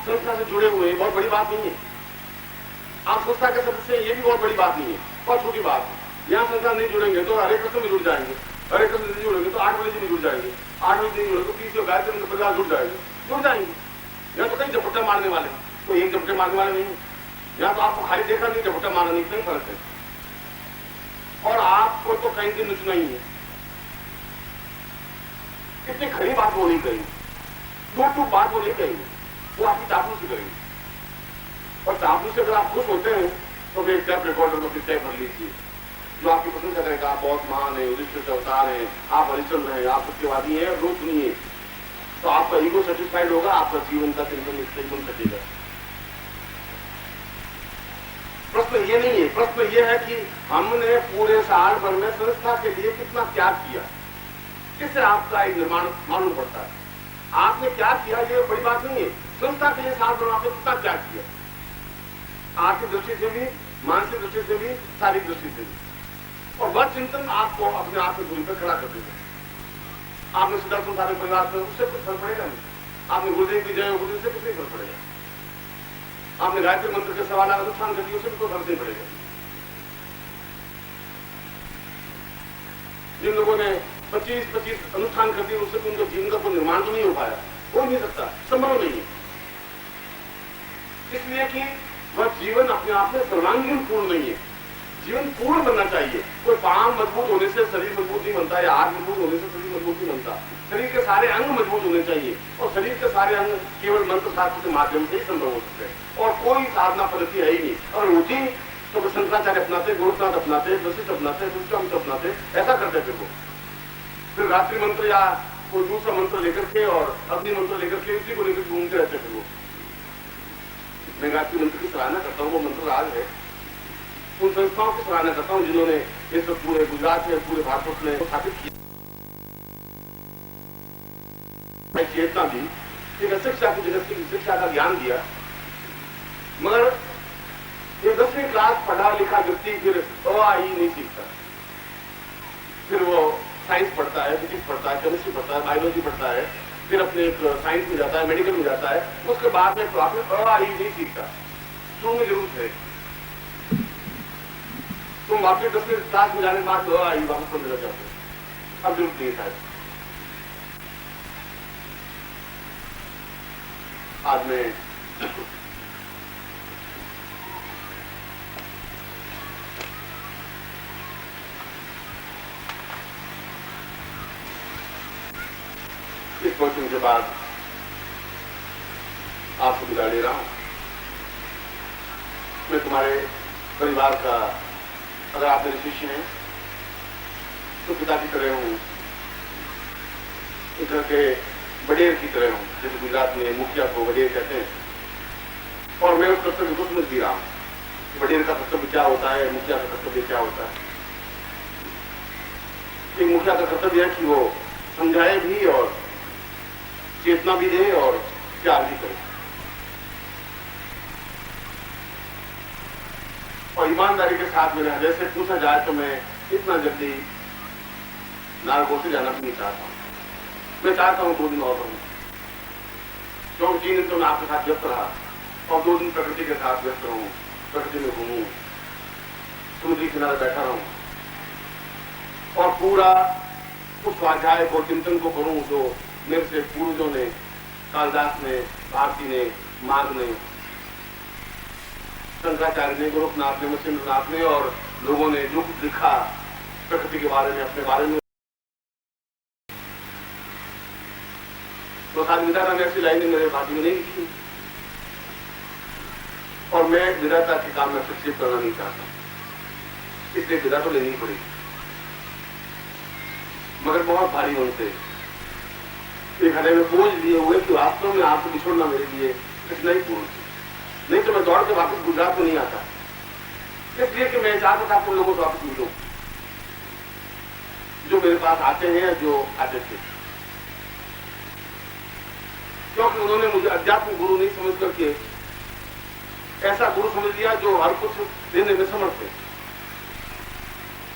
संस्था से जुड़े हुए हैं, बहुत बड़ी बात नहीं है। आप संस्था के सदस्य हैं, ये भी बहुत बड़ी बात नहीं है, बहुत छोटी बात है। यहाँ संस्था नहीं जुड़ेंगे तो हरे कृष्ण में जुड़ जाएंगे, हरे कृष्ण नहीं जुड़ेंगे तो 8 बजे नहीं जुड़ जाएंगे, 8 बजे नहीं जुड़ेंगे तो 30 गायत्री मंत्र परिवार जुड़ जाएंगे। यहाँ तो कहीं झपट्टा मारने वाले, कोई एक झपट्टे मारने वाले नहीं है। यहाँ तो आपको खाली देखा नहीं, झपट्टा मारना नहीं, कहीं फर्क है। और आपको तो कहीं दिन नुचना ही है। इतनी खरी बात वो नहीं करेंगे, दो बात वो नहीं करेंगे, वो आपकी चापलूसी करेंगे। और चापलूसी से अगर आप खुश होते हैं तो फिर टैप रिकॉर्डर को फिर तय कर लीजिए, जो आपकी प्रशंसा करेगा, आप बहुत महान है, युधिष्ठिर अवतार है, आप हरिश्चंद्र हैं, आप सत्यवादी हैं, रोज सुनिए, तो आपका ईगो सेटिस्फाइड होगा, आपका जीवन का चिंतन कटेगा। प्रश्न ये नहीं है, प्रश्न ये है कि हमने पूरे साल भर में संस्था के लिए कितना त्याग किया, इससे आपका एक निर्माण मालूम पड़ता है। आपने क्या किया ये बड़ी बात नहीं है, संस्था के लिए साल भर में आपने कितना त्याग किया, आर्थिक दृष्टि से भी, मानसिक दृष्टि से भी, शारीरिक दृष्टि से भी। और वह चिंतन आपको अपने आप में दूरी पर खड़ा कर देगा। आपने सीधा संसार परिवार से, उससे कुछ फर्क पड़ेगा नहीं। आपने गुरुदेव की जय गुरुदेव से कुछ नहीं फर्क पड़ेगा। आपने गायत्री मंत्र के सवाल अनुष्ठान कर दिया, उससे भी कोई फर्क नहीं पड़ेगा। जिन लोगों ने 25 अनुष्ठान कर दिए, उससे उनके जीवन का कोई निर्माण तो नहीं हो पाया, हो नहीं सकता, संभव नहीं है। इसलिए कि वह जीवन अपने आप में सर्वांगीण पूर्ण नहीं है। जीवन पूर्ण बनना चाहिए। कोई पांव मजबूत होने से शरीर मजबूत नहीं बनता, या हाथ मजबूत होने से शरीर मजबूत नहीं बनता। शरीर के सारे अंग मजबूत होने चाहिए, और शरीर के सारे अंग केवल मंत्र शास्त्र के माध्यम से ही संभव हो सकते हैं, और कोई साधना पद्धति है ही नहीं। और होती तो शंकराचार्य अपनाते, गोरखनाथ अपनाते, वशिष्ठ अपनाते, विश्वामित्र अपनाते, ऐसा करते थे वो। फिर गायत्री मंत्र या कोई दूसरा मंत्र लेकर के और अग्नि मंत्र लेकर के उसी को लेकर घूमते रहते थे वो। मैं गायत्री मंत्र की सराहना करता हूँ, वो मंत्र राज है। उन संस्थाओं की सराहना करता हूँ जिन्होंने ये सब पूरे गुजरात में, पूरे भारतवर्ष में स्थापित किया, चेतना दी, एक शिक्षा की जगत की शिक्षा का ज्ञान दिया। मगर ये 10वीं क्लास पढ़ा लिखा व्यक्ति फिर अ-आ-ई नहीं सीखता। फिर वो साइंस पढ़ता है, फिजिक्स पढ़ता है, केमिस्ट्री पढ़ता है, बायोलॉजी पढ़ता है, फिर अपने एक साइंस में जाता है, मेडिकल में जाता है, उसके बाद में वापस अ-आ-ई नहीं सीखता। शुरू में जरूर है, तुम वापस 10वीं क्लास में जाने के बाद अ-आ-ई वापस पढ़ने लग जाते हो, अब जरूरत नहीं है। आज मैं इस क्वेश्चन के बाद आपसे विदा ले रहा हूं। मैं तुम्हारे परिवार का, अगर आप मेरे शिष्य हैं तो पिता की तरह हूं, घर के वडेर की तरह हूं, जैसे गुजरात में मुखिया को वडेर कहते हैं। और मैं उस कर्तव्य को समझ भी रहा हूं, वडेर का कर्तव्य क्या होता है, मुखिया का कर्तव्य क्या होता है। एक मुखिया का कर्तव्य है कि वो समझाए भी और चेतना भी दे और प्यार भी करे, और ईमानदारी के साथ में रहे। जैसे पूछा जाए तो मैं इतना जल्दी नागपुर से जाना भी नहीं चाहता हूं। मैं चाहता हूं 2 दिन और रहूं, क्योंकि 3 दिन तो मैं आपके साथ व्यस्त रहा, और 2 दिन प्रकृति के साथ व्यस्त रहूं, प्रकृति में घूमूं, समुद्री किनारे बैठा रहूं, और पूरा उस स्वाध्याय को, चिंतन को करूं जो मेरे से पूर्वजों ने, कालिदास ने, भारती ने, माघ ने, शंकराचार्य ने, गोरखनाथ ने, मत्स्येंद्रनाथ ने और लोगों ने जो कुछ लिखा प्रकृति के बारे में, अपने बारे में, तो सारी विधाता ने ऐसी लाइनें मेरे भाग्य में नहीं लिखी। और मैं विधाता के काम में हस्तक्षेप करना नहीं चाहता, इसलिए विधा तो लेनी पड़ेगी, मगर बहुत भारी उनसे एक हृदय में बोझ लिए हुए कि वास्तव में आपको बिछोड़ना मेरे लिए कठिनाई पूर्ण, नहीं तो मैं दौड़ के वापस गुजरात को नहीं आता। इसलिए कि मैं चाहता था आप लोगों को वापस मिलो, जो मेरे पास आते हैं, जो आते थे, क्योंकि उन्होंने मुझे अध्यात्म गुरु नहीं समझ करके ऐसा गुरु समझ लिया जो हर कुछ देने में समर्थ है।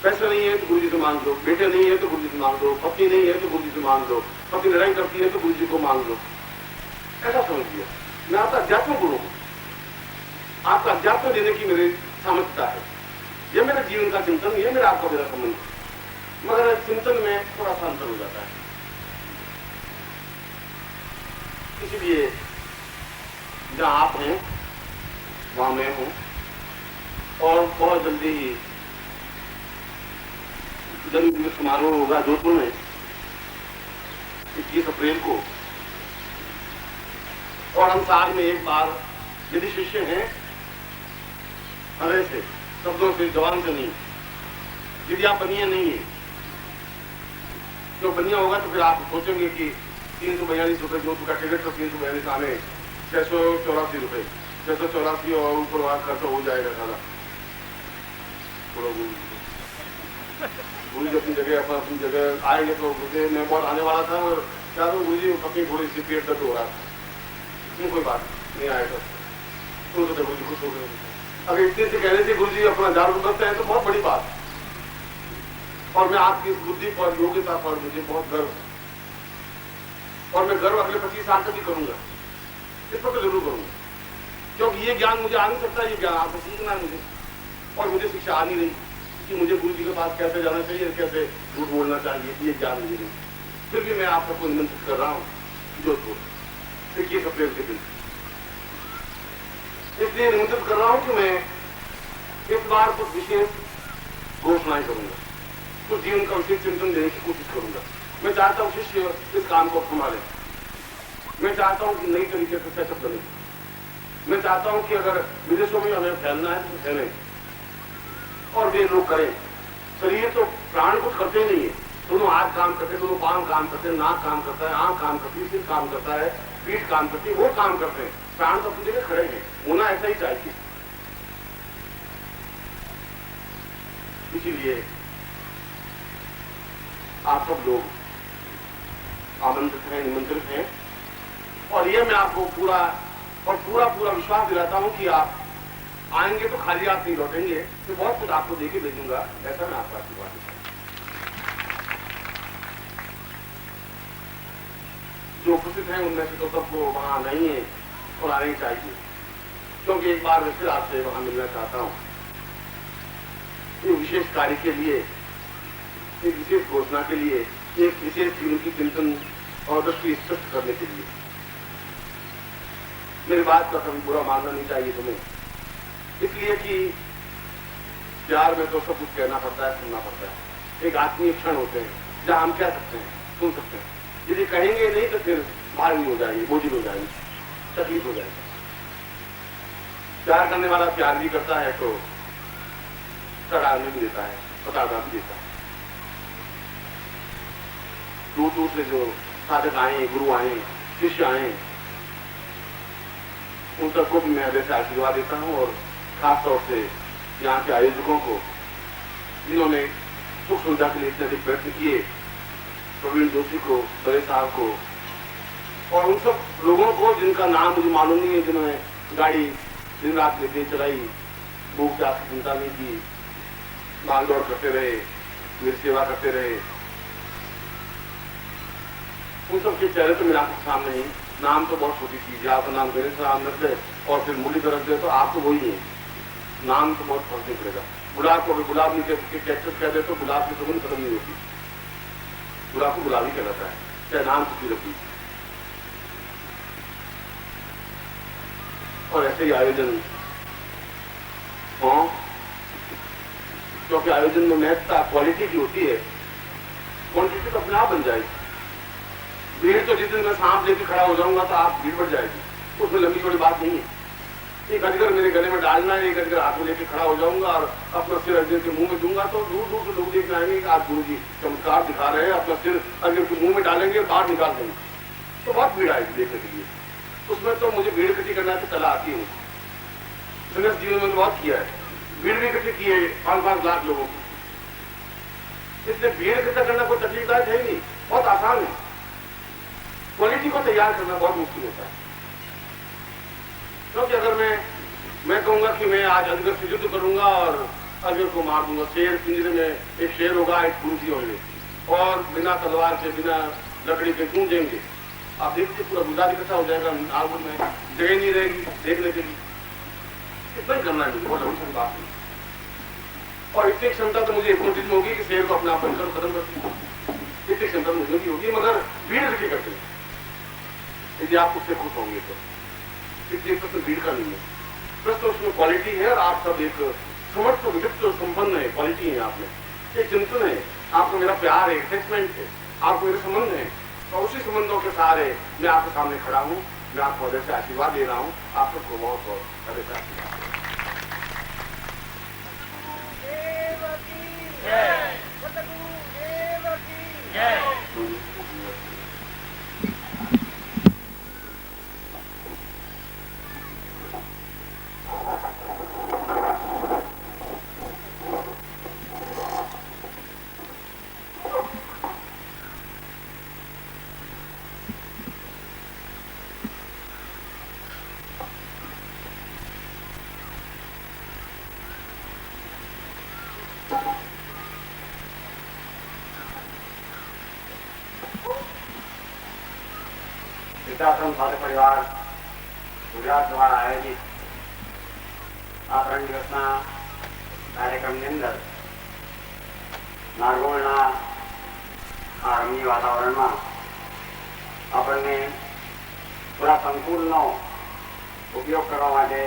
पैसे नहीं है तो गुरु जी से मांग लो, बेटे नहीं है तो गुरु जी से मांग लो, पत्नी नहीं है तो गुरु जी से मांग लो, पत्नी लड़ाई करती है तो गुरु जी को मांग लो, ऐसा समझ लिया। मैं आपका अध्यात्म गुरु हूं, आपका अध्यात्म देने की मेरी सामर्थ्यता है। ये मेरे जीवन का चिंतन, ये मेरा आपका मेरा संबंध है। मगर चिंतन में थोड़ा सा अंतर हो जाता है। इसलिए जहां आप हैं वहां मैं हूं, और बहुत जल्दी ही जन्म दिवस समारोह होगा जोधपुर में 21 अप्रैल को। और हम साल में एक बार यदि शिष्य हैं हरे से, शब्दों से, जवान से नहीं, यदि आप बनिया नहीं है तो बनिया होगा तो फिर आप सोचेंगे कि 342 रुपए जोधपुर का टिकट, तो 342 आने 684 रुपए, 684 और ऊपर वहां खर्चा हो जाएगा सारा। गुरु जी अपनी जगह अपनी जगह आएंगे तो मुझे मैं बहुत आने वाला था, और क्या तो गुरु जी अपनी थोड़ी सी पेट दर्द हो रहा था, कोई बात नहीं आएगा तो गुरु जी खुश हो गए। अगर इतने से कहने से गुरु जी अपना 1000 रुपये बचते हैं तो बहुत बड़ी बात। और मैं आपकी इस बुद्धि पर, योग्यता पर मुझे बहुत गर्व, और मैं गर्व अगले 25 साल तक भी करूंगा, इस पर तो जरूर करूंगा, क्योंकि ये ज्ञान मुझे आ नहीं सकता, ये ज्ञान आपको सीखना है मुझे, और मुझे शिक्षा आ नहीं रही कि मुझे गुरु जी के पास कैसे जाना चाहिए, कैसे झूठ बोलना चाहिए, ये ज्ञान मुझे नहीं। फिर भी मैं आप सबको निमंत्रित कर रहा हूँ जोधपुर 21 अप्रैल के दिन। इसलिए निमंत्रित कर रहा हूं कि मैं इस बार कुछ विशेष घोषणाएं करूंगा, कुछ जीवन का विशेष चिंतन देने की कोशिश करूंगा। मैं चाहता हूं शिष्य इस काम को संभाले, मैं चाहता हूं कि नई तरीके से सेटअप बने, मैं चाहता हूं कि अगर विदेशों में हमें फैलना है तो फैले, और वे लोग करें। शरीर तो प्राण कुछ करते नहीं है, दोनों हाथ काम करते, दोनों पांव काम करते, नाक काम करता है, आंख काम करती है, सिर काम करता है, पीठ काम करती है, वो काम करते हैं, प्राण तो अपनी जगह खड़े हैं, होना ऐसा ही चाहिए। इसीलिए आप सब लोग आमंत्रित हैं, निमंत्रित हैं, और ये मैं आपको पूरा विश्वास दिलाता हूं कि आप आएंगे तो खाली हाथ नहीं लौटेंगे, तो बहुत कुछ आपको देके भेजूंगा, ऐसा मैं आपका आशीर्वाद देता हूं। जो उपस्थित हैं उनमें से तो सबको वहां आना ही है और आना ही चाहिए, क्योंकि एक बार मैं फिर आपसे वहां मिलना चाहता हूं, एक विशेष कार्य के लिए, एक विशेष घोषणा के लिए, एक विशेष जीवन की चिंतन और दृष्टि स्पष्ट करने के लिए। मेरी बात का कभी बुरा मानना नहीं चाहिए तुम्हें, इसलिए कि प्यार में तो सब कुछ कहना पड़ता है, सुनना पड़ता है। एक आत्मीय क्षण होते हैं जहां हम कह सकते हैं, सुन सकते हैं। यदि कहेंगे नहीं तो फिर भारी हो जाएगी, बोझिल हो जाएगी, तकलीफ हो जाएगी। प्यार करने वाला प्यार भी करता है तो सराहना भी देता है, बताना भी देता है। दूर दूर से जो साधक आए, गुरु आए, शिष्य आए, उन सबको भी मैं हृदय से आशीर्वाद देता हूं, और खासतौर से यहाँ के आयोजकों को, जिन्होंने सुख सुविधा के लिए इतने अधिक प्रयत्न किए, प्रवीण जोशी को, बड़े साहब को, और उन सब लोगों को जिनका नाम मुझे मालूम नहीं है, जिन्होंने गाड़ी दिन रात लेके चलाई, भूख प्यास की चिंता नहीं की, भाग दौड़ करते रहे, मेरी सेवा करते रहे। उन सबके चेहरे तो मेरे आंखों सामने ही, नाम तो बहुत छोटी चीज है, आपका नाम गणेश राम रख दे और फिर मुरली रख दे तो आप तो वही है, नाम तो बहुत फर्क नहीं पड़ेगा। गुलाब को गुलाब नहीं कहते, कैक्टस कह दे तो गुलाब की सुगंध खत्म नहीं होती, गुलाब को गुलाब ही कहलाता है, चाहे नाम कुछ रखी। और ऐसे ही आयोजन हो, क्योंकि आयोजन में महत्ता क्वालिटी की होती है, क्वांटिटी तो अपने आप बन जाएगी। भीड़ तो जिस दिन मैं सांप लेके खड़ा हो जाऊंगा तो आप भीड़ बढ़ जाएगी, उसमें लंबी छोटी बात नहीं है। एक अजगर मेरे गले में डालना है, एक अजगर हाथ में लेके खड़ा हो जाऊंगा और अपना सिर अजगर के मुंह में दूंगा तो दूर दूर से लोग देखने आएंगे कि आज गुरु जी चमत्कार दिखा रहे हैं, अपना सिर अजगर के मुंह में डालेंगे, बाहर निकाल देंगे, तो बहुत भीड़ आएगी देखने के लिए। उसमें तो मुझे भीड़ इकट्ठी करना की सलाह आती है, संघर्ष जीवन में बहुत किया है, भीड़ भी इकट्ठी की है 5-5 लाख लोगों को। इसलिए भीड़ इकट्ठा करना कोई तकलीफदायक है ही नहीं, बहुत आसान है। क्वालिटी को तैयार करना बहुत मुश्किल होता है, क्योंकि अगर मैं कहूंगा कि मैं आज अजगर से युद्ध करूंगा और अजगर को मार दूंगा, शेर पिंजरे में एक शेर होगा, एक गुरु जी होंगे और बिना तलवार से, बिना लकड़ी के गूंजेंगे, आप देखिए पूरा गुजरात इकट्ठा हो जाएगा नागपुर में, जगह नहीं रहेगी देखने के लिए। इतना ही करना है मुझे, बहुत लंबी बात नहीं। और इतनी क्षमता तो मुझे हिप्नोटिज्म होगी कि शेर को अपने आप बनकर खत्म करती है, इतनी क्षमता मुझे भी होगी, मगर भीड़ रखी करते हैं। यदि आप उससे खुश होंगे तो इसलिए प्रश्न भीड़ का नहीं है, प्रश्न उसमें क्वालिटी है। और आप सब एक समर्थ विविध संपन्न है, क्वालिटी है आप में, एक चिंतन है, आपको मेरा प्यार है, अटैचमेंट है, आपको मेरे संबंध है। तो उसी संबंधों के सहारे मैं आपके सामने खड़ा हूं, मैं आपको हृदय से आशीर्वाद दे रहा हूं। आप सबको बहुत बहुत हृदय से आशीर्वाद। વૃદ્ધાશ્રમ સાથે પરિવાર ગુજરાત દ્વારા આયોજિત આ 3 દિવસના કાર્યક્રમની અંદર નારગોલના આ રમણીય વાતાવરણમાં આપણને પૂરા સંકુલનો ઉપયોગ કરવા માટે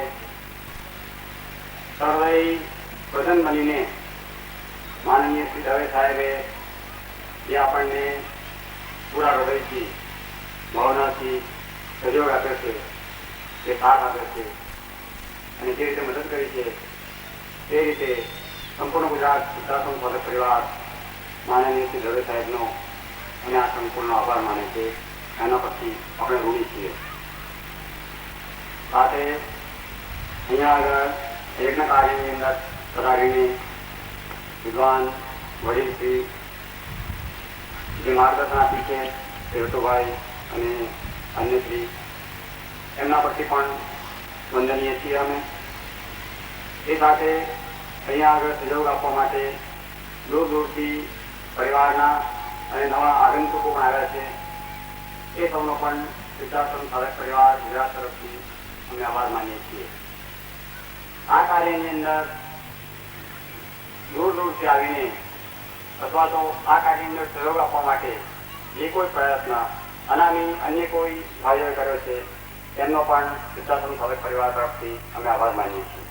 સર્વે પ્રસન્ન બનીને માનનીય શ્રી દવે સાહેબે જે આપણને પૂરા હૃદયથી ભાવનાથી સહયોગ આપ્યો છે, જે સાથ આપ્યો છે અને જે રીતે મદદ કરી છે, તે રીતે સંપૂર્ણ ગુજરાત વૃદ્ધાશ્રમ સ્વાગત પરિવાર માનનીય શ્રી દવે સાહેબનો અને આ સંકુલનો આભાર માને છે. એના પછી આપણે ઋણી છીએ. સાથે અહીંયા આગળ યજ્ઞ કાર્યની અંદર પધારીને વિદ્વાન વડીલશ્રી જે માર્ગદર્શન આપી છે તે ઋતુભાઈ અને અન્યશ્રી, એમના પરથી પણ વંદનીય છીએ અમે. એ સાથે અહીંયા આગળ સહયોગ આપવા માટે દૂર દૂરથી પરિવારના અને નવા આગંતુકો પણ આવ્યા છે. એ સૌનો પણ વૃદ્ધાશ્રમ સાધક પરિવાર ગુજરાત તરફથી અમે આભાર માનીએ છીએ. આ કાર્યની અંદર દૂર દૂરથી આવીને અથવા તો આ કાર્યની અંદર સહયોગ આપવા માટે જે કોઈ પ્રયત્ન અનામી અન્ય કોઈ ભાઈઓએ કર્યો છે તેમનો પણ વૃદ્ધાશ્રમ સાધક પરિવાર તરફથી અમે આભાર માનીએ છીએ.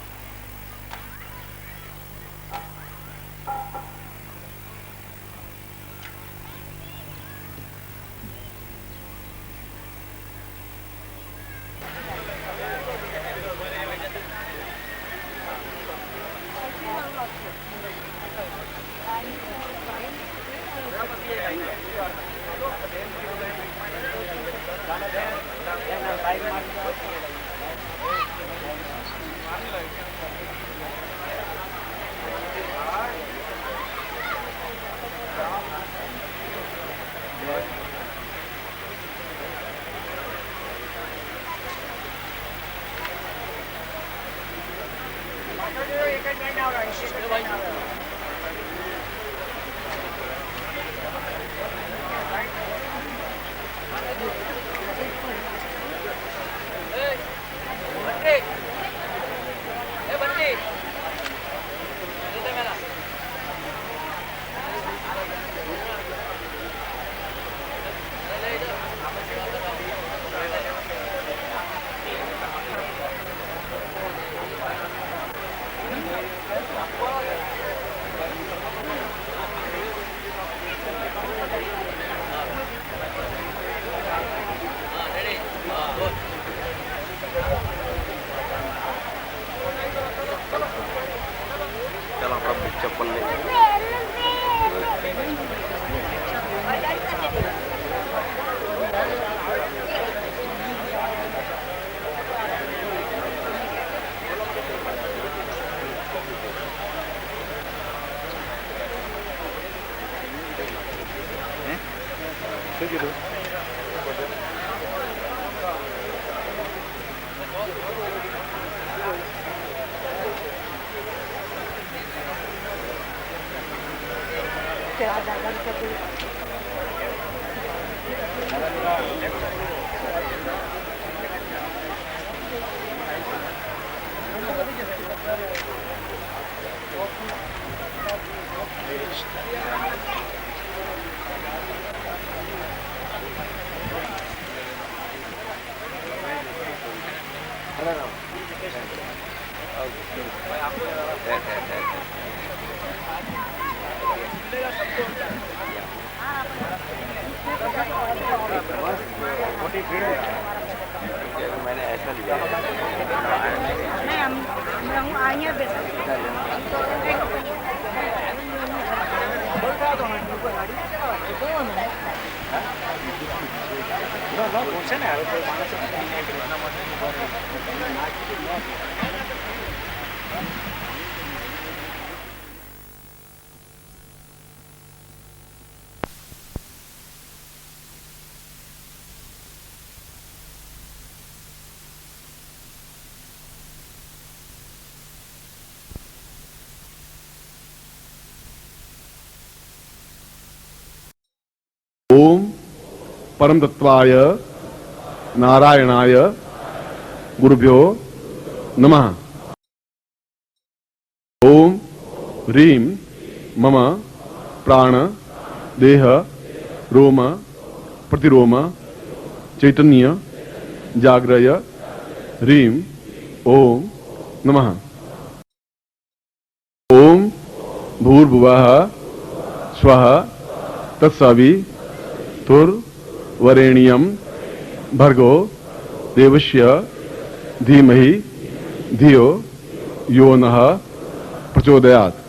मैंने ऐसा लिया नहीं हम आएंगे ओम परम तत्वाय नारायणाय गुरुभ्यो नमः। ओम ह्रीं मम प्राण देह रोम प्रतिरोम चैतन्य जाग्रय ह्रीं ओम नमः। ओम भूर्भुवः स्वः तत्सवितुर्वरेण्यं भर्गो देवस्य धीमहि धियो यो नः प्रचोदयात्।